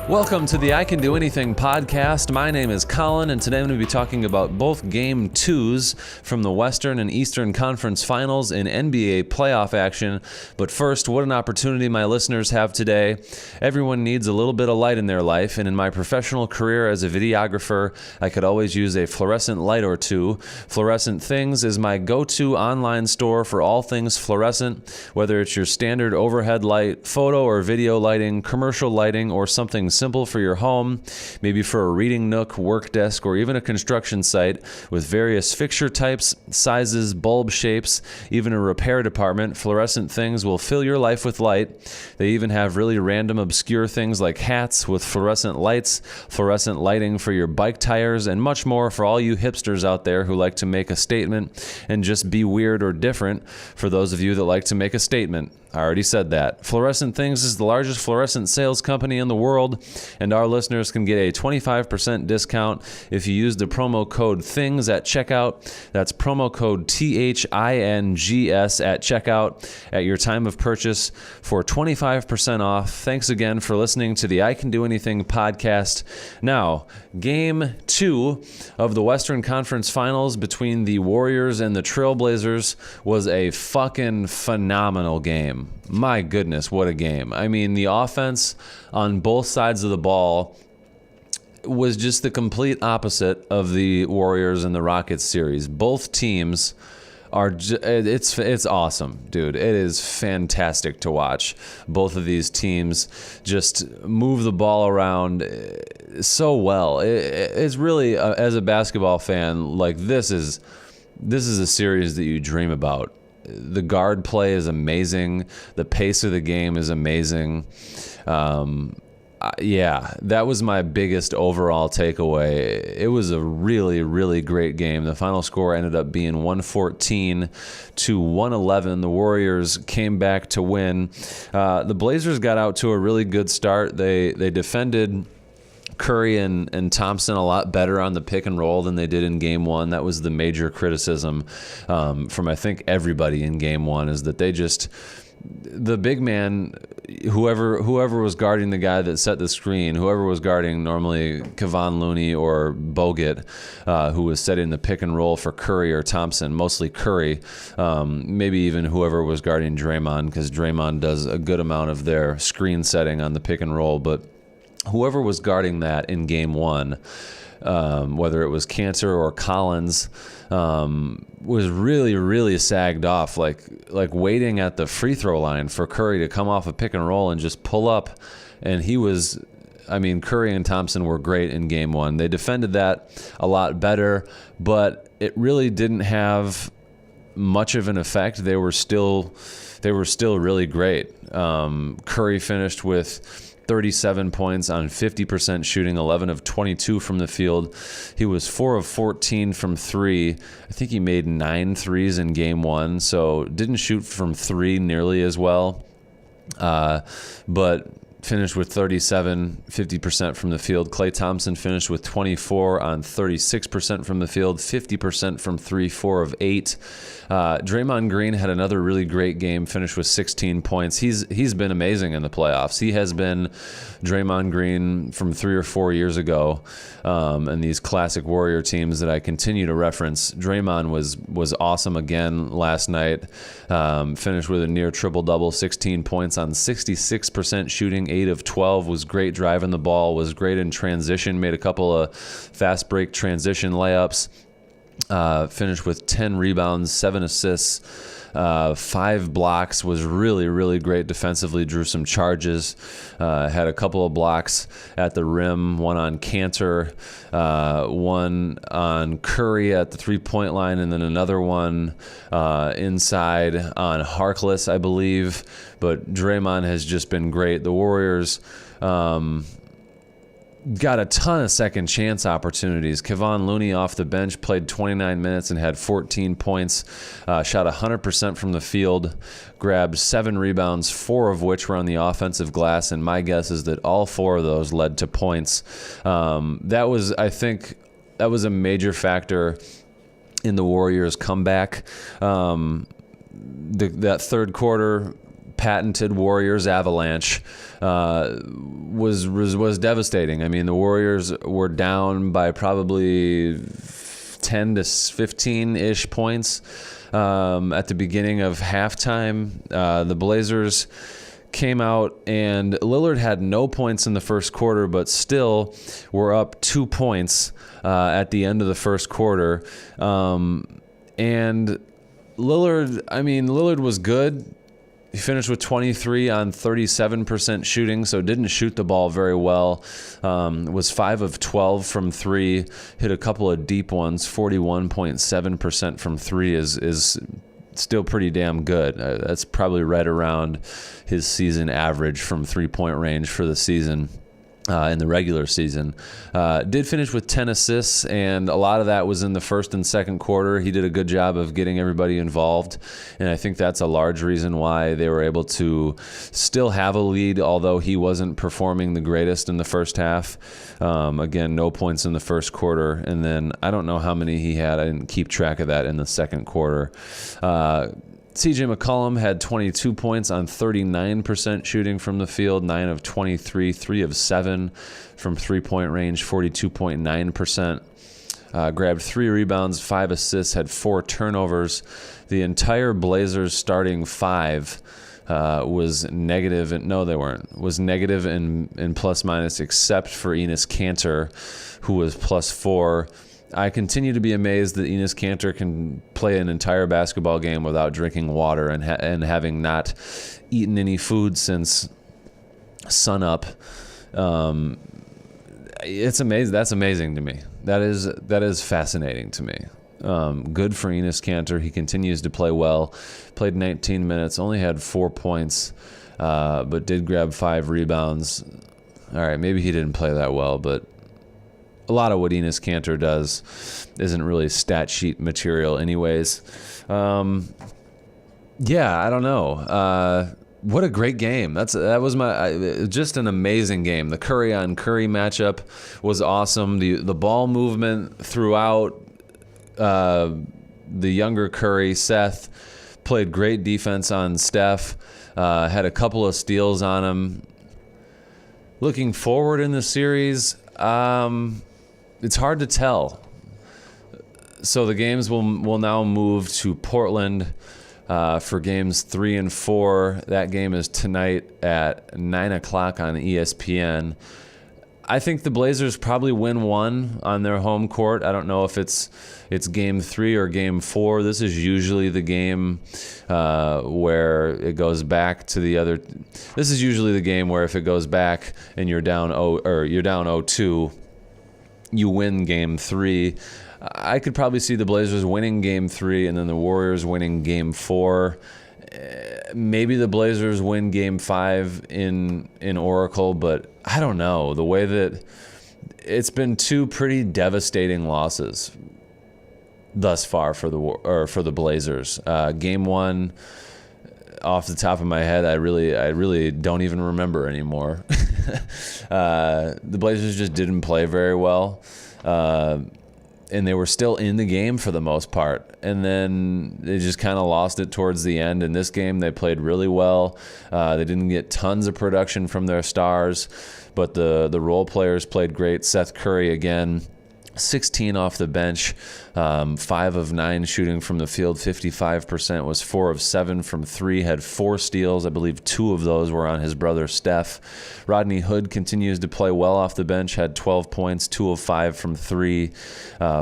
Welcome to the I Can Do Anything podcast. My name is Colin, and today I'm going to be talking about both Game 2s from the Western and Eastern Conference Finals in NBA playoff action. But first, what an opportunity my listeners have today. Everyone needs a little bit of light in their life, and in my professional career as a videographer, I could always use a fluorescent light or two. Fluorescent Things is my go-to online store for all things fluorescent, whether it's your standard overhead light, photo or video lighting, commercial lighting, or something simple for your home, maybe for a reading nook, work desk, or even a construction site with various fixture types, sizes, bulb shapes, even a repair department. Fluorescent Things will fill your life with light. They even have really random, obscure things like hats with fluorescent lights, fluorescent lighting for your bike tires, and much more for all you hipsters out there who like to make a statement and just be weird or different, for those of you that like to make a statement. I already said that. Fluorescent Things is the largest fluorescent sales company in the world, and our listeners can get a 25% discount if you use the promo code THINGS at checkout. That's promo code THINGS at checkout at your time of purchase for 25% off. Thanks again for listening to the I Can Do Anything podcast. Now, Game 2 of the Western Conference Finals between the Warriors and the Trailblazers was a fucking phenomenal game. My goodness, what a game. I mean, the offense on both sides of the ball was just the complete opposite of the Warriors and the Rockets series. Both teams are it's awesome, dude. It is fantastic to watch. Both of these teams just move the ball around so well. It's really, as a basketball fan, like this is a series that you dream about. The guard play is amazing. The pace of the game is amazing. Yeah, that was my biggest overall takeaway. It was a really, really great game. The final score ended up being 114 to 111. The Warriors came back to win. The Blazers got out to a really good start. They defended Curry and Thompson a lot better on the pick and roll than they did in Game 1. That was the major criticism from, I think, everybody in Game 1, is that the big man, whoever was guarding the guy that set the screen, whoever was guarding normally Kevon Looney or Bogut, who was setting the pick and roll for Curry or Thompson, mostly Curry, maybe even whoever was guarding Draymond, because Draymond does a good amount of their screen setting on the pick and roll, but whoever was guarding that in Game 1, whether it was Cantor or Collins, was really, really sagged off, like waiting at the free throw line for Curry to come off a pick and roll and just pull up. And Curry and Thompson were great in Game 1. They defended that a lot better, but it really didn't have much of an effect. They were still really great. Curry finished with 37 points on 50% shooting, 11 of 22 from the field. He was 4 of 14 from 3. I think he made 9 threes in Game 1, so didn't shoot from 3 nearly as well, but finished with 37, 50% from the field. Klay Thompson finished with 24 on 36% from the field, 50% from 3, 4 of 8. Draymond Green had another really great game, finished with 16 points. He's been amazing in the playoffs. He has been Draymond Green from 3 or 4 years ago, and these classic Warrior teams that I continue to reference. Draymond was awesome again last night. Finished with a near triple-double, 16 points on 66% shooting, 8 of 12, was great driving the ball, was great in transition, made a couple of fast break transition layups, finished with 10 rebounds, 7 assists, 5 blocks, was really, really great defensively, drew some charges, had a couple of blocks at the rim, one on Cantor, one on Curry at the three-point line, and then another one inside on Harkless, I believe. But Draymond has just been great. The Warriors got a ton of second chance opportunities. Kevon Looney off the bench played 29 minutes and had 14 points, shot 100% from the field, grabbed 7 rebounds, 4 of which were on the offensive glass, and my guess is that all 4 of those led to points. I think that was a major factor in the Warriors' comeback. That third quarter patented Warriors avalanche was devastating. I mean, the Warriors were down by probably 10 to 15-ish points at the beginning of halftime. The Blazers came out, and Lillard had no points in the first quarter, but still were up 2 points at the end of the first quarter. And Lillard was good. He finished with 23 on 37% shooting, so didn't shoot the ball very well. Was 5 of 12 from 3, hit a couple of deep ones. 41.7% from 3 is still pretty damn good. That's probably right around his season average from three-point range for the season. In the regular season. Did finish with 10 assists, and a lot of that was in the first and second quarter. He did a good job of getting everybody involved, and I think that's a large reason why they were able to still have a lead, although he wasn't performing the greatest in the first half. Again, no points in the first quarter, and then I don't know how many he had. I didn't keep track of that in the second quarter. CJ McCollum had 22 points on 39% shooting from the field, 9 of 23, 3 of 7 from three-point range, 42.9%. Grabbed 3 rebounds, 5 assists, had 4 turnovers. The entire Blazers starting 5 was negative. No, they weren't. Was negative in plus-minus except for Enes Kanter, who was +4. I continue to be amazed that Enes Kanter can play an entire basketball game without drinking water and having not eaten any food since sunup. It's amazing. That's amazing to me. That is fascinating to me. Good for Enes Kanter. He continues to play well. Played 19 minutes, only had 4 points, but did grab 5 rebounds. All right, maybe he didn't play that well, but a lot of what Enes Kanter does isn't really stat sheet material anyways. Yeah, I don't know. What a great game. That was just an amazing game. The Curry on Curry matchup was awesome. The ball movement throughout, the younger Curry, Seth, played great defense on Steph, had a couple of steals on him. Looking forward in the series, it's hard to tell. So the games will now move to Portland for games 3 and 4. That game is tonight at 9 o'clock on ESPN. I think the Blazers probably win 1 on their home court. I don't know if it's game 3 or game 4. This is usually the game where it goes back to the other. This is usually the game where if it goes back and you're down 0-2, you win game 3. I could probably see the Blazers winning game 3 and then the Warriors winning game 4. Maybe the Blazers win game 5 in Oracle, but I don't know. The way that it's been 2 pretty devastating losses thus far for the Blazers. Game 1, off the top of my head, I really don't even remember anymore. The Blazers just didn't play very well. And they were still in the game for the most part. And then they just kind of lost it towards the end. In this game, they played really well. They didn't get tons of production from their stars, but the role players played great. Seth Curry, again, 16 off the bench, 5 of 9 shooting from the field, 55%, was 4 of 7 from 3, had 4 steals. I believe 2 of those were on his brother Steph. Rodney Hood continues to play well off the bench, had 12 points, 2 of 5 from 3,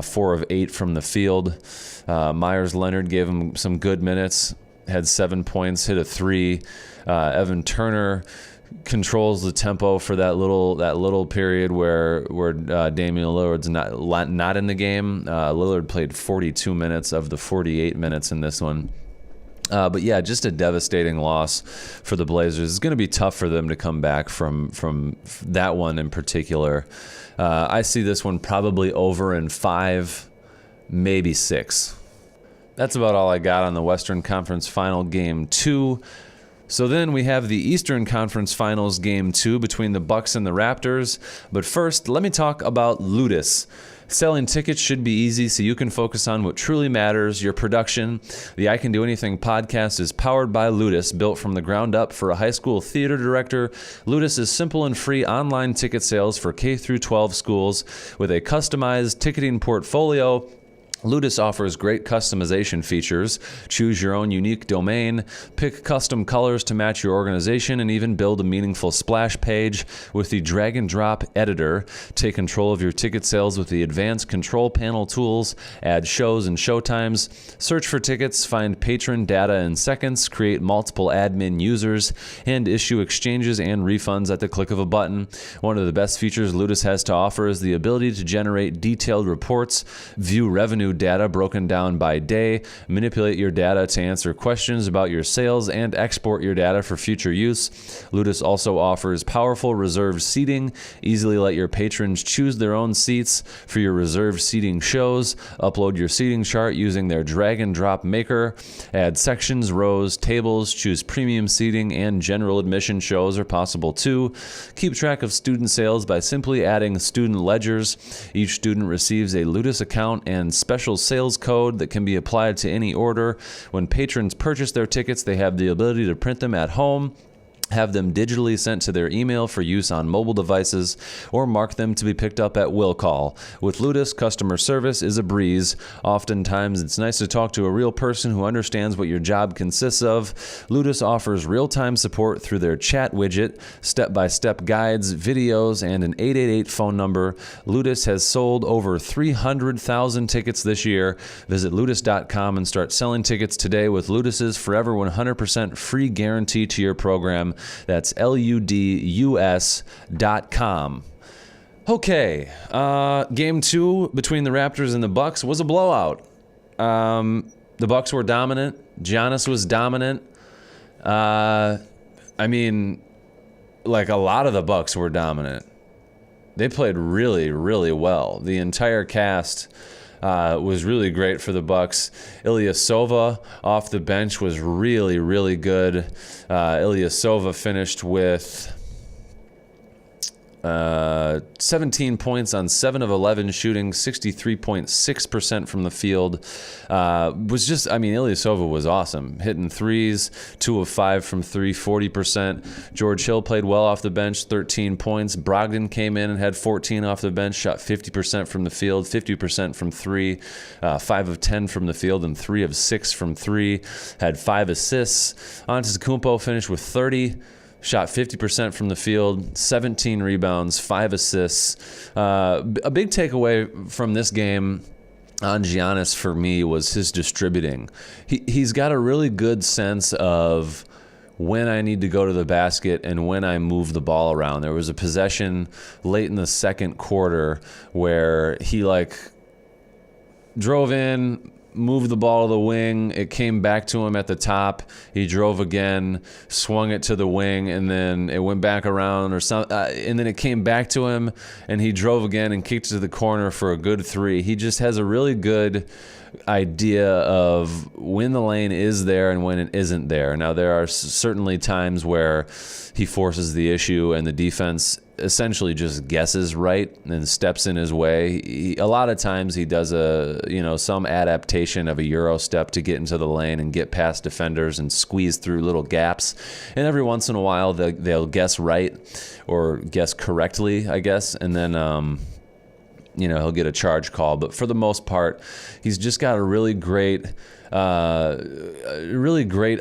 4 of 8 from the field. Myers Leonard gave him some good minutes, had 7 points, hit a 3. Evan Turner controls the tempo for that little period where Damian Lillard's not in the game. Lillard played 42 minutes of the 48 minutes in this one. But yeah, just a devastating loss for the Blazers. It's going to be tough for them to come back from that one in particular. I see this one probably over in 5, maybe 6. That's about all I got on the Western Conference Final Game 2. So then we have the Eastern Conference Finals Game 2 between the Bucks and the Raptors. But first, let me talk about Ludus. Selling tickets should be easy so you can focus on what truly matters, your production. The I Can Do Anything podcast is powered by Ludus, built from the ground up for a high school theater director. Ludus is simple and free online ticket sales for K through 12 schools with a customized ticketing portfolio. Ludus offers great customization features. Choose your own unique domain, pick custom colors to match your organization, and even build a meaningful splash page with the drag and drop editor. Take control of your ticket sales with the advanced control panel tools. Add shows and showtimes. Search for tickets, find patron data in seconds, create multiple admin users, and issue exchanges and refunds at the click of a button. One of the best features Ludus has to offer is the ability to generate detailed reports, view revenue data broken down by day, manipulate your data to answer questions about your sales, and export your data for future use. Ludus also offers powerful reserved seating. Easily let your patrons choose their own seats for your reserved seating shows. Upload your seating chart using their drag and drop maker. Add sections, rows, tables. Choose premium seating, and general admission shows are possible too. Keep track of student sales by simply adding student ledgers. Each student receives a Ludus account and special sales code that can be applied to any order. When patrons purchase their tickets, they have the ability to print them at home, have them digitally sent to their email for use on mobile devices, or mark them to be picked up at will call. With Ludus, customer service is a breeze. Oftentimes, it's nice to talk to a real person who understands what your job consists of. Ludus offers real-time support through their chat widget, step-by-step guides, videos, and an 888 phone number. Ludus has sold over 300,000 tickets this year. Visit ludus.com and start selling tickets today with Ludus's forever 100% free guarantee to your program. That's ludus.com. Okay, game 2 between the Raptors and the Bucks was a blowout. The Bucks were dominant. Giannis was dominant. I mean, like, a lot of the Bucks were dominant. They played really, really well. The entire cast was really great for the Bucks. Ilyasova off the bench was really, really good. Ilyasova finished with 17 points on 7 of 11 shooting, 63.6% from the field. Ilyasova was awesome. Hitting threes, 2 of 5 from 3, 40%. George Hill played well off the bench, 13 points. Brogdon came in and had 14 off the bench, shot 50% from the field, 50% from 3, 5 of 10 from the field, and 3 of 6 from 3. Had 5 assists. Antetokounmpo finished with 30. Shot 50% from the field, 17 rebounds, 5 assists. A big takeaway from this game on Giannis for me was his distributing. He's got a really good sense of when I need to go to the basket and when I move the ball around. There was a possession late in the second quarter where he drove in, moved the ball to the wing. It came back to him at the top. He drove again, swung it to the wing, and then it went back around and then it came back to him, and he drove again and kicked it to the corner for a good 3. He just has a really good idea of when the lane is there and when it isn't there. Now, there are certainly times where he forces the issue and the defense essentially just guesses right and steps in his way. A lot of times he does some adaptation of a Euro step to get into the lane and get past defenders and squeeze through little gaps. And every once in a while they'll guess right or guess correctly, I guess, and then he'll get a charge call. But for the most part, he's just got a really great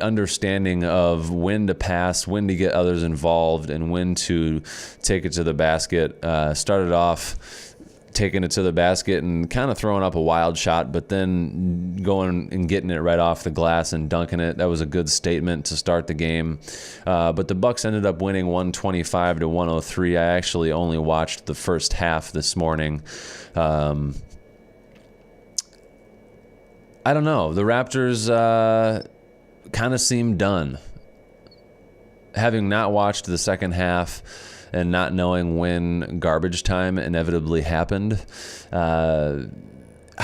understanding of when to pass, when to get others involved, and when to take it to the basket. Started off taking it to the basket and kind of throwing up a wild shot, but then going and getting it right off the glass and dunking it. That was a good statement to start the game. But the Bucks ended up winning 125-103. I actually only watched the first half this morning. I don't know. The Raptors kind of seemed done. Having not watched the second half and not knowing when garbage time inevitably happened, I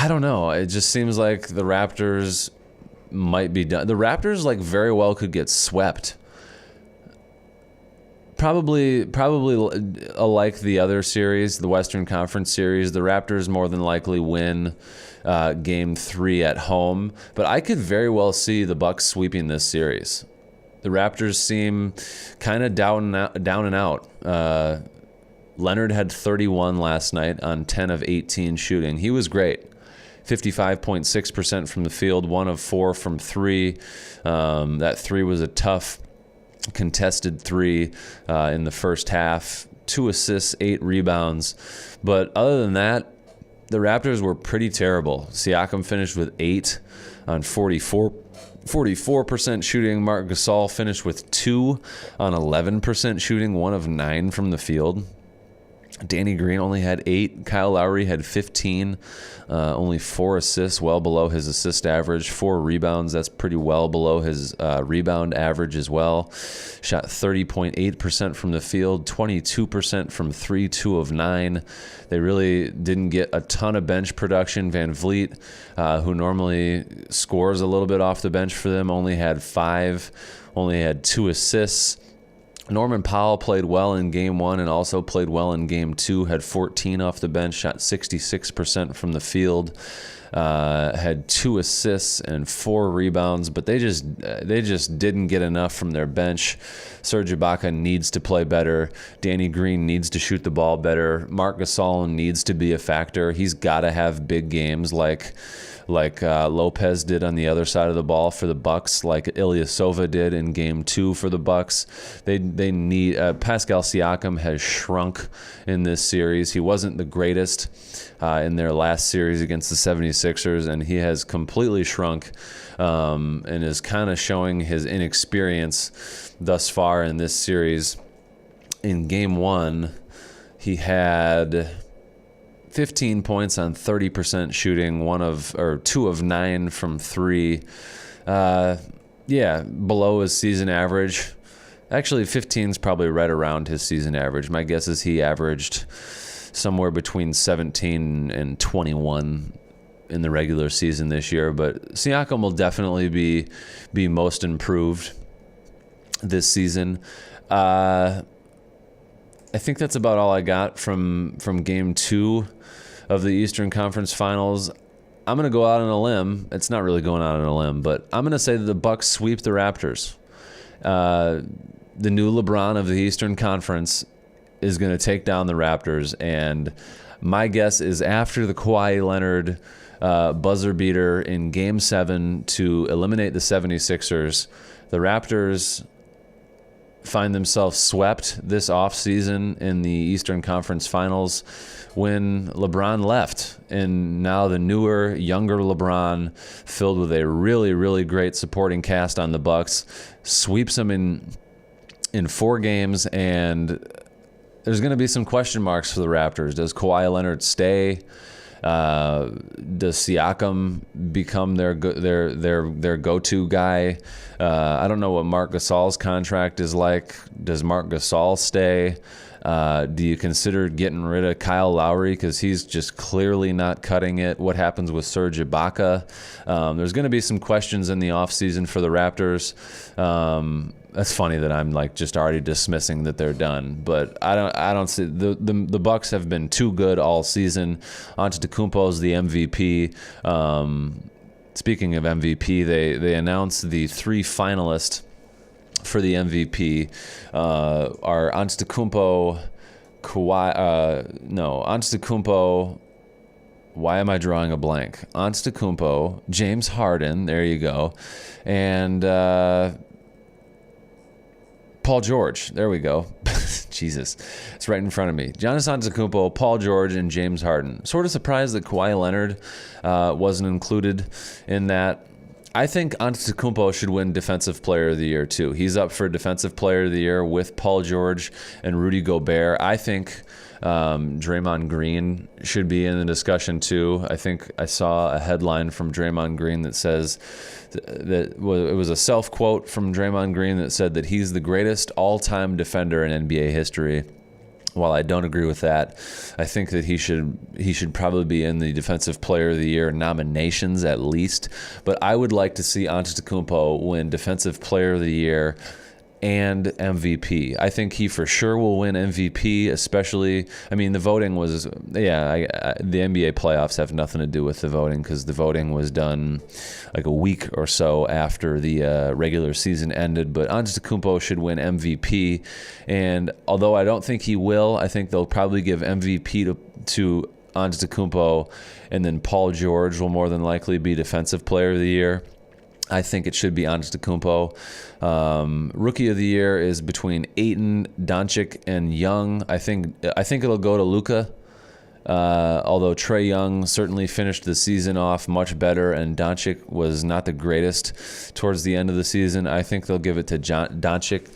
don't know. It just seems like the Raptors might be done. The Raptors very well could get swept. Probably like the other series, the Western Conference series, the Raptors more than likely win Game 3 at home. But I could very well see the Bucks sweeping this series. The Raptors seem kind of down and out. Leonard had 31 last night on 10 of 18 shooting. He was great. 55.6% from the field, 1 of 4 from 3. That 3 was a tough contested 3 in the first half. 2 assists, 8 rebounds. But other than that, the Raptors were pretty terrible. Siakam finished with 8 on 44% shooting. Marc Gasol finished with 2 on 11% shooting, 1 of 9 from the field. Danny Green only had 8. Kyle Lowry had 15, only 4 assists, well below his assist average. 4 rebounds, that's pretty well below his rebound average as well. Shot 30.8% from the field, 22% from 3, 2 of 9. They really didn't get a ton of bench production. Van Vliet, who normally scores a little bit off the bench for them, only had 5, only had 2 assists. Norman Powell played well in Game 1 and also played well in Game 2, had 14 off the bench, shot 66% from the field, had 2 assists and 4 rebounds, but they just didn't get enough from their bench. Serge Ibaka needs to play better. Danny Green needs to shoot the ball better. Marc Gasol needs to be a factor. He's got to have big games like Lopez did on the other side of the ball for the Bucks, like Ilyasova did in Game 2 for the Bucks. They need Pascal Siakam has shrunk in this series. He wasn't the greatest in their last series against the 76ers, and he has completely shrunk and is kind of showing his inexperience thus far in this series. In Game 1, he had 15 points on 30% shooting, 2 of 9 from 3. Below his season average. Actually, 15 is probably right around his season average. My guess is he averaged somewhere between 17 and 21 in the regular season this year. But Siakam will definitely be most improved this season. I think that's about all I got from Game 2 of the Eastern Conference Finals. I'm going to go out on a limb. It's not really going out on a limb, but I'm going to say that the Bucks sweep the Raptors. The new LeBron of the Eastern Conference is going to take down the Raptors, and my guess is after the Kawhi Leonard buzzer beater in Game 7 to eliminate the 76ers, the Raptors find themselves swept this offseason in the Eastern Conference Finals when LeBron left. And now the newer, younger LeBron, filled with a really, really great supporting cast on the Bucks, sweeps them in 4 games, and there's going to be some question marks for the Raptors. Does Kawhi Leonard stay? Does Siakam become their go-to guy? I don't know what Marc Gasol's contract is like. Does Marc Gasol stay? Do you consider getting rid of Kyle Lowry because he's just clearly not cutting it? What happens with Serge Ibaka? There's going to be some questions in the offseason for the Raptors. That's funny that I'm just already dismissing that they're done, but I don't see the Bucks have been too good all season. Antetokounmpo's the MVP. Speaking of MVP, they announced the 3 finalists for the MVP are Antetokounmpo, Antetokounmpo. Why am I drawing a blank? Antetokounmpo, James Harden, there you go, and Paul George. There we go. Jesus. It's right in front of me. Giannis Antetokounmpo, Paul George, and James Harden. Sort of surprised that Kawhi Leonard wasn't included in that. I think Antetokounmpo should win Defensive Player of the Year, too. He's up for Defensive Player of the Year with Paul George and Rudy Gobert. I think Draymond Green should be in the discussion, too. I think I saw a headline from Draymond Green that says that it was a self-quote from Draymond Green that said that he's the greatest all-time defender in NBA history. While I don't agree with that, I think that he should probably be in the Defensive Player of the Year nominations at least. But I would like to see Antetokounmpo win Defensive Player of the Year and MVP. I think he for sure will win MVP, especially, I mean, the voting was, the NBA playoffs have nothing to do with the voting because the voting was done like a week or so after the regular season ended, but Antetokounmpo should win MVP, and although I don't think he will, I think they'll probably give MVP to Antetokounmpo, and then Paul George will more than likely be Defensive Player of the Year. I think it should be Antetokounmpo. Rookie of the Year is between Ayton, Doncic, and Young. I think it'll go to Luka. Although Trae Young certainly finished the season off much better, and Doncic was not the greatest towards the end of the season, I think they'll give it to Doncic,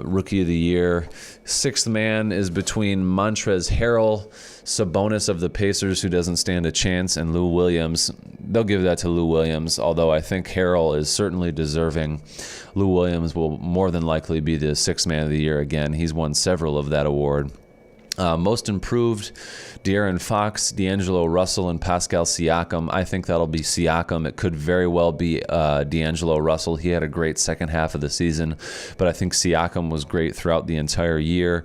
Rookie of the Year. Sixth man is between Montrezl Harrell, Sabonis of the Pacers, who doesn't stand a chance, and Lou Williams. They'll give that to Lou Williams, although I think Harrell is certainly deserving. Lou Williams will more than likely be the sixth man of the year again. He's won several of that award. Most improved, De'Aaron Fox, D'Angelo Russell, and Pascal Siakam. I think that'll be Siakam. It could very well be D'Angelo Russell. He had a great second half of the season, but I think Siakam was great throughout the entire year.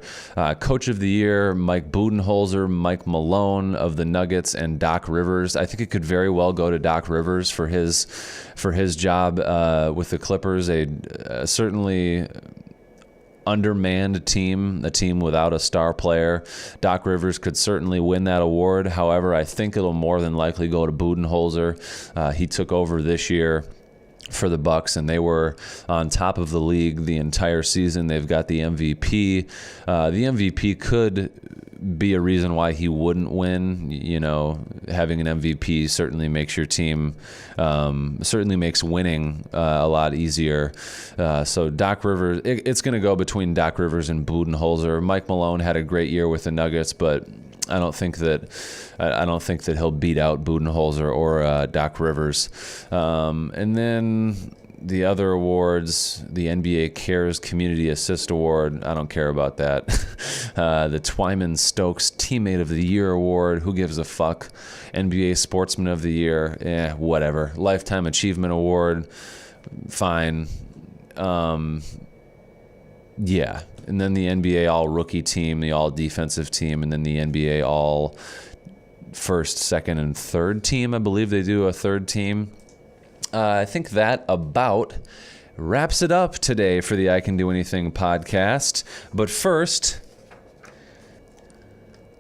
Coach of the Year, Mike Budenholzer, Mike Malone of the Nuggets, and Doc Rivers. I think it could very well go to Doc Rivers for his job with the Clippers. A certainly undermanned team, a team without a star player. Doc Rivers could certainly win that award. However, I think it'll more than likely go to Budenholzer. He took over this year for the Bucks, and they were on top of the league the entire season. They've got the MVP. The MVP could be a reason why he wouldn't win. You know, having an MVP certainly makes your team, certainly makes winning a lot easier. So Doc Rivers, it's going to go between Doc Rivers and Budenholzer. Mike Malone had a great year with the Nuggets, but I don't think that he'll beat out Budenholzer or Doc Rivers. And then the other awards, the NBA Cares Community Assist Award, I don't care about that. The Twyman Stokes Teammate of the Year Award, who gives a fuck? NBA Sportsman of the Year, whatever. Lifetime Achievement Award, fine. Yeah. And then the NBA All-Rookie Team, the All-Defensive Team, and then the NBA All First, Second, and Third Team. I believe they do a third team. I think that about wraps it up today for the I Can Do Anything podcast. But first,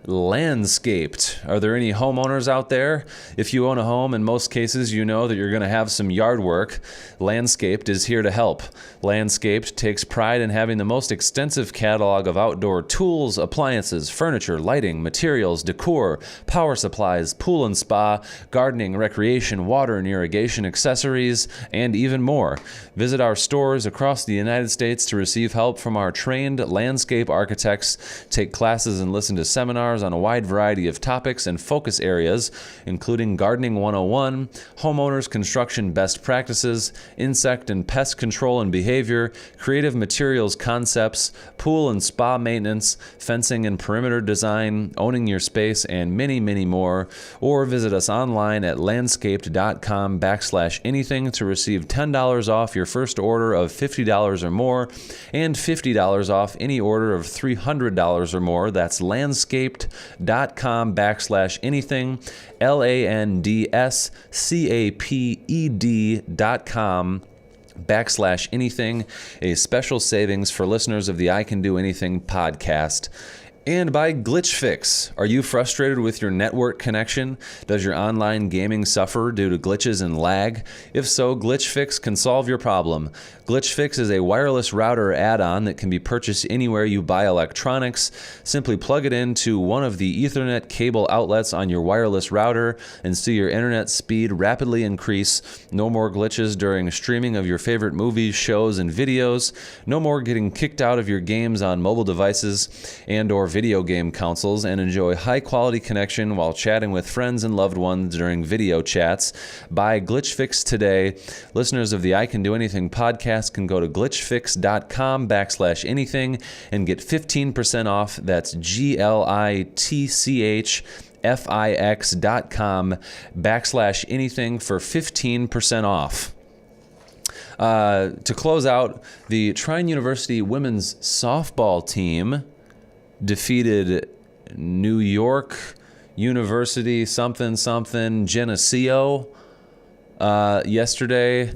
Landscaped. Are there any homeowners out there? If you own a home, in most cases, you know that you're going to have some yard work. Landscaped is here to help. Landscaped takes pride in having the most extensive catalog of outdoor tools, appliances, furniture, lighting, materials, decor, power supplies, pool and spa, gardening, recreation, water and irrigation accessories, and even more. Visit our stores across the United States to receive help from our trained landscape architects, take classes and listen to seminars on a wide variety of topics and focus areas, including Gardening 101, Homeowners Construction Best Practices, Insect and Pest Control and Behavior, Creative Materials Concepts, Pool and Spa Maintenance, Fencing and Perimeter Design, Owning Your Space, and many, many more. Or visit us online at landscaped.com/anything to receive $10 off your first order of $50 or more and $50 off any order of $300 or more. That's landscaped.com/anything, landscaped.com/anything, a special savings for listeners of the I Can Do Anything podcast. And by Glitch Fix. Are you frustrated with your network connection? Does your online gaming suffer due to glitches and lag? If so, Glitch Fix can solve your problem. Glitch Fix is a wireless router add-on that can be purchased anywhere you buy electronics. Simply plug it into one of the Ethernet cable outlets on your wireless router and see your internet speed rapidly increase. No more glitches during streaming of your favorite movies, shows, and videos. No more getting kicked out of your games on mobile devices and or video game consoles, and enjoy high-quality connection while chatting with friends and loved ones during video chats. Buy Glitch Fix today. Listeners of the I Can Do Anything podcast can go to glitchfix.com/anything and get 15% off. That's glitchfix.com/anything for 15% off. To close out, the Trine University women's softball team defeated New York University something Geneseo yesterday,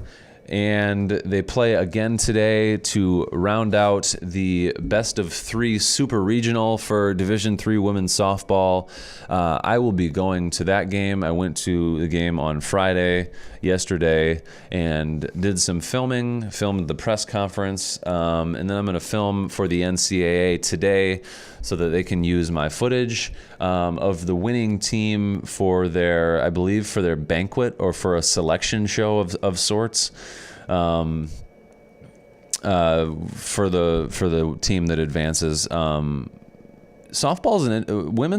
and they play again today to round out the best of 3 super regional for Division III women's softball. I will be going to that game. I went to the game on Friday, yesterday, and did some filmed the press conference, and then I'm going to film for the NCAA today so that they can use my footage of the winning team for their, I believe, for their banquet or for a selection show of sorts. For the team that advances. Women's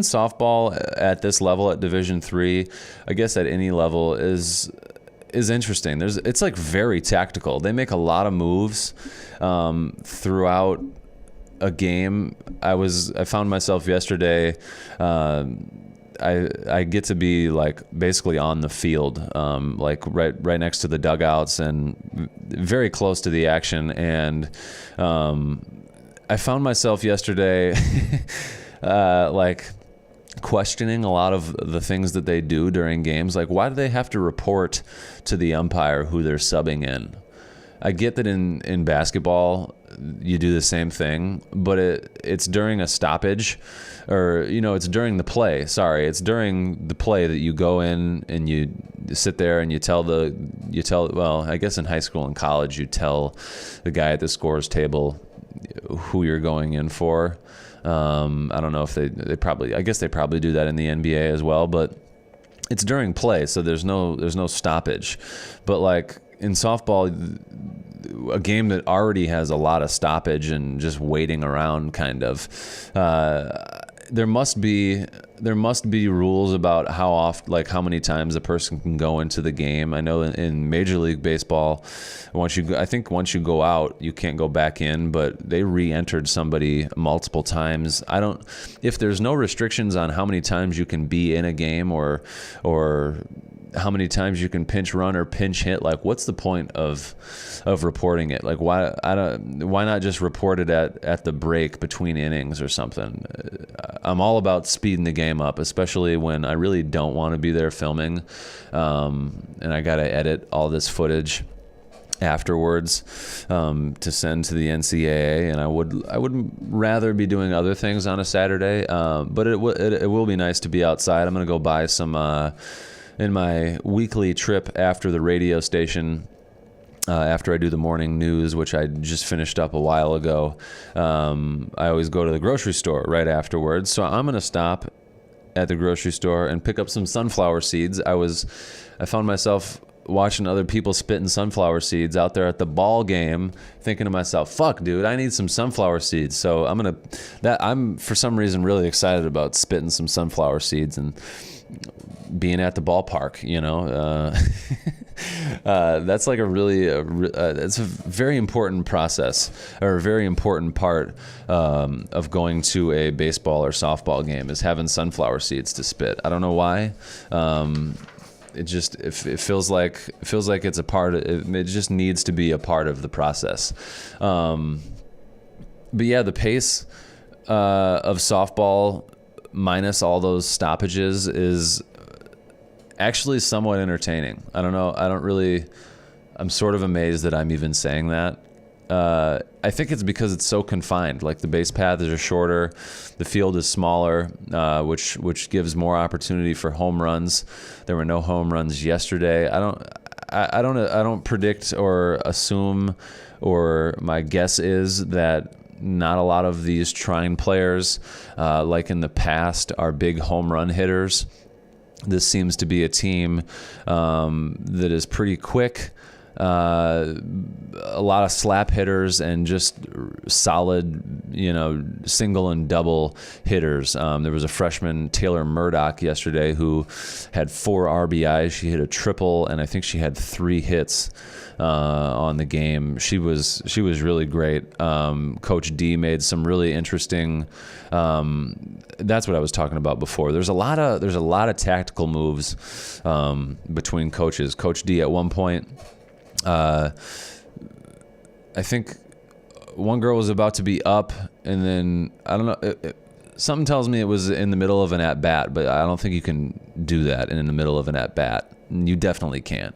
softball at this level, at Division III, I guess at any level, is interesting. It's like very tactical. They make a lot of moves throughout a game. I found myself yesterday. I get to be like basically on the field, like right next to the dugouts and very close to the action. And I found myself yesterday like questioning a lot of the things that they do during games. Like, why do they have to report to the umpire who they're subbing in? I get that in basketball you do the same thing, but it's during a stoppage, or it's during the play. Sorry, it's during the play that you go in and you sit there and you tell. Well, I guess in high school and college you tell the guy at the scores table who you're going in for. I don't know if they probably. I guess they probably do that in the NBA as well, but it's during play, so there's no stoppage. But like in softball, a game that already has a lot of stoppage and just waiting around, kind of, there must be rules about how often, like how many times a person can go into the game. I know in Major League Baseball, once you go out, you can't go back in, but they re-entered somebody multiple times. If there's no restrictions on how many times you can be in a game or how many times you can pinch run or pinch hit, like what's the point of reporting it? Like why not just report it at the break between innings or something? I'm all about speeding the game up, especially when I really don't want to be there filming, and I gotta edit all this footage afterwards to send to the NCAA, and I would rather be doing other things on a Saturday, but it will be nice to be outside. I'm gonna go buy some in my weekly trip after the radio station, after I do the morning news, which I just finished up a while ago. I always go to the grocery store right afterwards. So I'm going to stop at the grocery store and pick up some sunflower seeds. I found myself watching other people spitting sunflower seeds out there at the ball game, thinking to myself, fuck, dude, I need some sunflower seeds. So I'm for some reason really excited about spitting some sunflower seeds and being at the ballpark, that's like it's a very important process, or a very important part of going to a baseball or softball game, is having sunflower seeds to spit. I don't know why. It feels like it's a part of it. Just needs to be a part of the process. But yeah, the pace of softball minus all those stoppages is actually somewhat entertaining. I don't know. I'm sort of amazed that I'm even saying that. I think it's because it's so confined. Like the base paths are shorter, the field is smaller, which gives more opportunity for home runs. There were no home runs yesterday. I don't predict or assume, or my guess is that not a lot of these Trine players, like in the past, are big home run hitters. This seems to be a team that is pretty quick, a lot of slap hitters, and just solid, single and double hitters. There was a freshman, Taylor Murdoch, yesterday who had 4 RBIs. She hit a triple, and I think she had 3 hits on the game. She was really great. Coach D made some really interesting. That's what I was talking about before. There's a lot of tactical moves between coaches. Coach D at one point I think one girl was about to be up, and then I don't know. Something tells me it was in the middle of an at bat, but I don't think you can do that in the middle of an at bat. You definitely can't.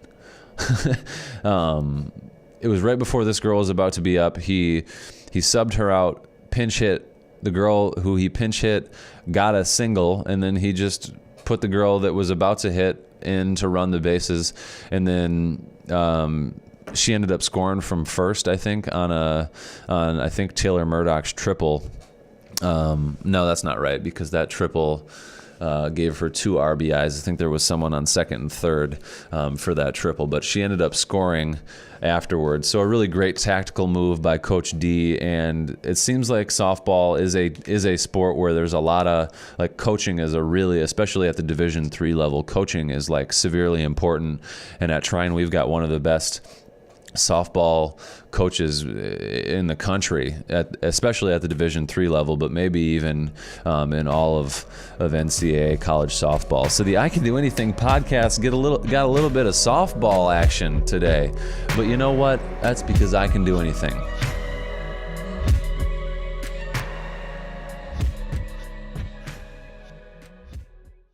It was right before this girl was about to be up. He subbed her out, pinch hit. The girl who he pinch hit got a single, and then he just put the girl that was about to hit in to run the bases, and then she ended up scoring from first, I think, on I think Taylor Murdoch's triple. No, that's not right, because that triple gave her 2 RBIs. I think there was someone on second and third for that triple, but she ended up scoring afterwards. So a really great tactical move by Coach D, and it seems like softball is a sport where there's a lot of, like, coaching is a really, especially at the Division III level, coaching is like severely important. And at Trine, we've got one of the best softball coaches in the country, especially at the Division III level, but maybe even in all of NCAA college softball. So the I Can Do Anything podcast got a little bit of softball action today, but you know what? That's because I can do anything.